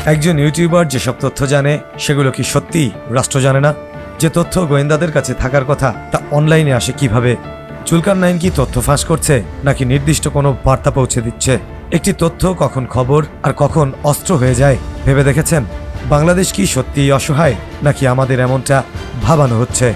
একজন ইউটিউবার যেসব তথ্য জানে সেগুলো কি সত্যি রাষ্ট্র জানে না? যে তথ্য গোয়েন্দাদের কাছে থাকার কথা তা অনলাইনে আসে কিভাবে? জুলকারনাইন কি তথ্য ফাঁস করছে নাকি নির্দিষ্ট কোনো বার্তা পৌঁছে দিচ্ছে? একটি তথ্য কখন খবর আর কখন অস্ত্র হয়ে যায় ভেবে দেখেছেন? বাংলাদেশ কি সত্যিই অসহায় নাকি আমাদের এমনটা ভাবানো হচ্ছে?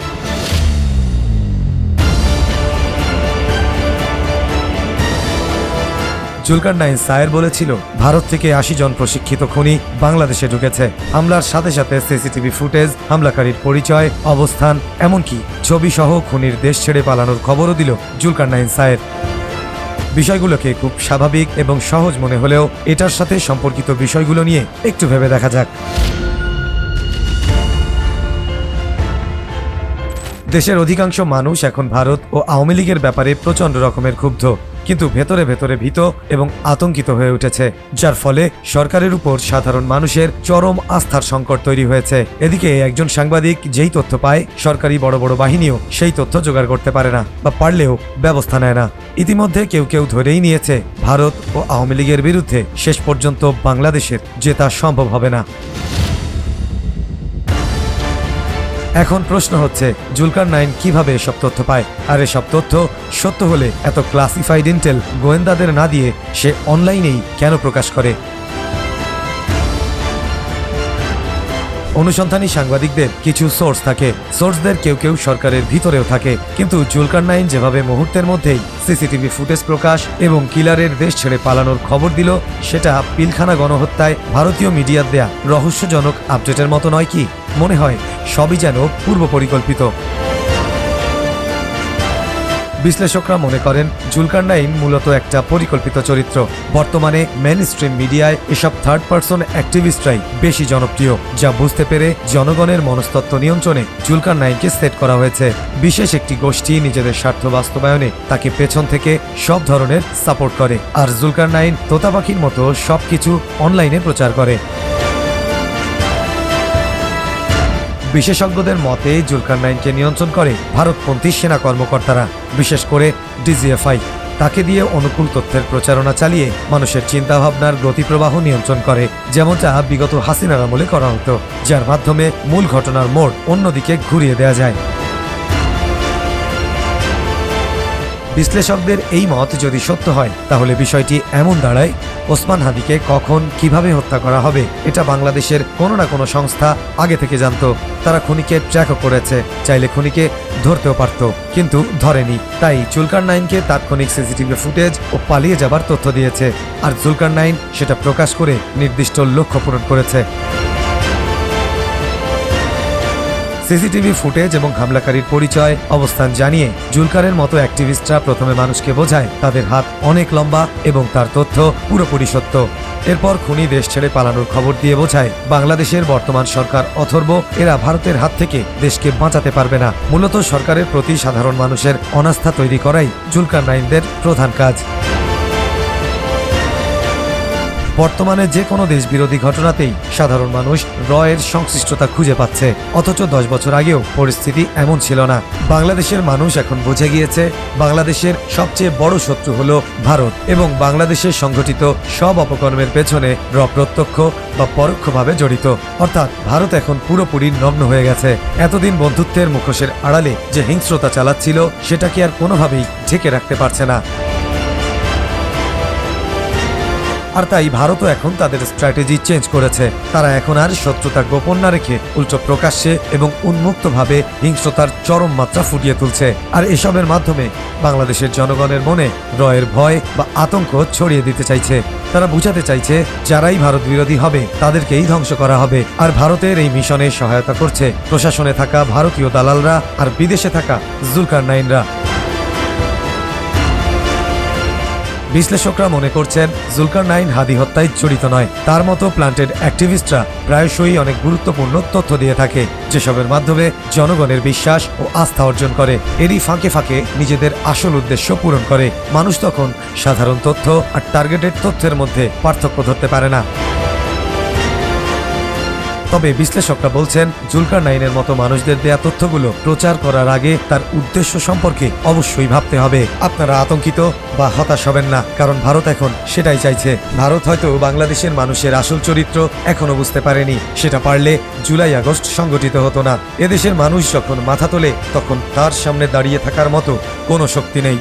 জুলকারনাইন সায়ের বলেছিল ভারত থেকে ৮০ জন প্রশিক্ষিত খুনি বাংলাদেশে ঢুকেছে। হামলার সাথে সাথে সিসিটিভি ফুটেজ, হামলাকারীর পরিচয়, অবস্থান, এমনকি ছবি সহ খুনির দেশ ছেড়ে পালানোর খবরও দিল জুলকারনাইন সায়ের। বিষয়গুলোকে খুব স্বাভাবিক এবং সহজ মনে হলেও এটার সাথে সম্পর্কিত বিষয়গুলো নিয়ে একটু ভেবে দেখা যাক। দেশের অধিকাংশ মানুষ এখন ভারত ও আওয়ামী লীগের ব্যাপারে প্রচণ্ড রকমের ক্ষুব্ধ, কিন্তু ভেতরে ভেতরে ভীত এবং আতঙ্কিত হয়ে উঠেছে, যার ফলে সরকারের উপর সাধারণ মানুষের চরম আস্থার সংকট তৈরি হয়েছে। এদিকে একজন সাংবাদিক যেই তথ্য পায়, সরকারি বড় বড় বাহিনীও সেই তথ্য জোগাড় করতে পারে না বা পারলেও ব্যবস্থা নেয় না। ইতিমধ্যে কেউ কেউ ধরেই নিয়েছে ভারত ও আওয়ামী লীগের বিরুদ্ধে শেষ পর্যন্ত বাংলাদেশের জেতা সম্ভব হবে না। এখন প্রশ্ন হচ্ছে, জুলকারনাইন কিভাবে এসব তথ্য পায়? আর এসব তথ্য সত্য হলে এত ক্লাসিফাইড ইন্টেল গোয়েন্দাদের না দিয়ে সে অনলাইনেই কেন প্রকাশ করে? অনুসন্ধানী সাংবাদিকদের কিছু সোর্স থাকে, সোর্সদের কেউ কেউ সরকারের ভিতরেও থাকে, কিন্তু জুলকারনাইন যেভাবে মুহূর্তের মধ্যেই সিসিটিভি ফুটেজ প্রকাশ এবং কিলারের দেশ ছেড়ে পালানোর খবর দিল, সেটা পিলখানা গণহত্যায় ভারতীয় মিডিয়ার দেয়া রহস্যজনক আপডেটের মতো নয় কি? মনে হয় সবই যেন পূর্ব পরিকল্পিত। বিশ্লেষকরা মনে করেন জুলকারনাইন মূলত একটা পরিকল্পিত চরিত্র। বর্তমানে মেইনস্ট্রিম মিডিয়ায় এসব থার্ড পার্সন অ্যাক্টিভিস্টরাই বেশি জনপ্রিয়, যা বুঝতে পেরে জনগণের মনস্তত্ত্ব নিয়ন্ত্রণে জুলকারনাইনকে সেট করা হয়েছে। বিশেষ একটি গোষ্ঠী নিজেদের স্বার্থ বাস্তবায়নে তাকে পেছন থেকে সব ধরনের সাপোর্ট করে, আর জুলকারনাইন তোতাপাখির মতো সবকিছু অনলাইনে প্রচার করে। বিশেষজ্ঞদের মতে জুলকারনাইনকে নিয়ন্ত্রণ করে ভারতপন্থী সেনা কর্মকর্তারা, বিশেষ করে ডিজিএফআই। তাকে দিয়ে অনুকূল তথ্যের প্রচারণা চালিয়ে মানুষের চিন্তাভাবনার গতিপ্রবাহ নিয়ন্ত্রণ করে, যেমনটা বিগত হাসিনার আমলে করা হতো, যার মাধ্যমে মূল ঘটনার মোড় অন্যদিকে ঘুরিয়ে দেওয়া যায়। বিশ্লেষকদের এই মত যদি সত্য হয়, তাহলে বিষয়টি এমন দাঁড়ায়, ওসমান হাদিকে কখন কিভাবে হত্যা করা হবে এটা বাংলাদেশের কোনো না কোনো সংস্থা আগে থেকে জানত। তারা খুনিকে ট্র্যাকও করেছে, চাইলে খুনিকে ধরতেও পারত, কিন্তু ধরেনি। তাই জুলকারনাইনকে তাৎক্ষণিক সিসিটিভি ফুটেজ ও পালিয়ে যাবার তথ্য দিয়েছে, আর জুলকারনাইন সেটা প্রকাশ করে নির্দিষ্ট লক্ষ্য পূরণ করেছে। সিসিটিভি ফুটেজ এবং হামলাকারীর পরিচয়, অবস্থান জানিয়ে জুলকারের মতো অ্যাক্টিভিস্টরা প্রথমে মানুষকে বোঝায় তাদের হাত অনেক লম্বা এবং তার তথ্য পুরোপুরি সত্য। এরপর খুনি দেশ ছেড়ে পালানোর খবর দিয়ে বোঝায় বাংলাদেশের বর্তমান সরকার অথর্ব, এরা ভারতের হাত থেকে দেশকে বাঁচাতে পারবে না। মূলত সরকারের প্রতি সাধারণ মানুষের অনাস্থা তৈরি করাই জুলকারনাইনদের প্রধান কাজ। বর্তমানে যে কোনো দেশ বিরোধী ঘটনাতেই সাধারণ মানুষ রয়ের সংশ্লিষ্টতা খুঁজে পাচ্ছে, অথচ 10 বছর আগেও পরিস্থিতি এমন ছিল না। বাংলাদেশের মানুষ এখন বুঝে গিয়েছে বাংলাদেশের সবচেয়ে বড় শত্রু হলো ভারত, এবং বাংলাদেশের সংঘটিত সব অপকর্মের পেছনে র প্রত্যক্ষ বা পরোক্ষভাবে জড়িত। অর্থাৎ ভারত এখন পুরোপুরি নগ্ন হয়ে গেছে। এতদিন বন্ধুত্বের মুখোশের আড়ালে যে হিংস্রতা চালাচ্ছিল, সেটাকে আর কোনোভাবেই ঢেকে রাখতে পারছে না। আর তাই ভারতও এখন তাদের স্ট্র্যাটেজি চেঞ্জ করেছে। তারা এখন আর শত্রুতা গোপন না রেখে উল্টো প্রকাশ্যে এবং উন্মুক্তভাবে হিংস্রতার চরম মাত্রা ফুটিয়ে তুলছে। আর এসবের মাধ্যমে বাংলাদেশের জনগণের মনে রয়ের ভয় বা আতঙ্ক ছড়িয়ে দিতে চাইছে। তারা বুঝাতে চাইছে যারাই ভারত বিরোধী হবে তাদেরকেই ধ্বংস করা হবে। আর ভারতের এই মিশনে সহায়তা করছে প্রশাসনে থাকা ভারতীয় দালালরা আর বিদেশে থাকা জুলকারনাইনরা। বিশ্লেষকরা মনে করছেন জুলকারনাইন হাদি হত্যায় জড়িত নয়। তার মতো প্লান্টেড অ্যাক্টিভিস্টরা প্রায়শই অনেক গুরুত্বপূর্ণ তথ্য দিয়ে থাকে, যেসবের মাধ্যমে জনগণের বিশ্বাস ও আস্থা অর্জন করে। এরই ফাঁকে ফাঁকে নিজেদের আসল উদ্দেশ্য পূরণ করে। মানুষ তখন সাধারণ তথ্য আর টার্গেটেড তথ্যের মধ্যে পার্থক্য ধরতে পারে না। তবে বিশ্লেষকরা বলছেন জুলকারনাইনের মতো মানুষদের দেয়া তথ্যগুলো প্রচার করার আগে তার উদ্দেশ্য সম্পর্কে অবশ্যই ভাবতে হবে। আপনারা আতঙ্কিত বা হতাশ হবেন না, কারণ ভারত এখন সেটাই চাইছে। ভারত হয়তো বাংলাদেশের মানুষের আসল চরিত্র এখনো বুঝতে পারেনি, সেটা পারলে জুলাই আগস্ট সংগঠিত হতো না। এদেশের মানুষ যখন মাথা তোলে তখন তার সামনে দাঁড়িয়ে থাকার মতো কোনো শক্তি নেই।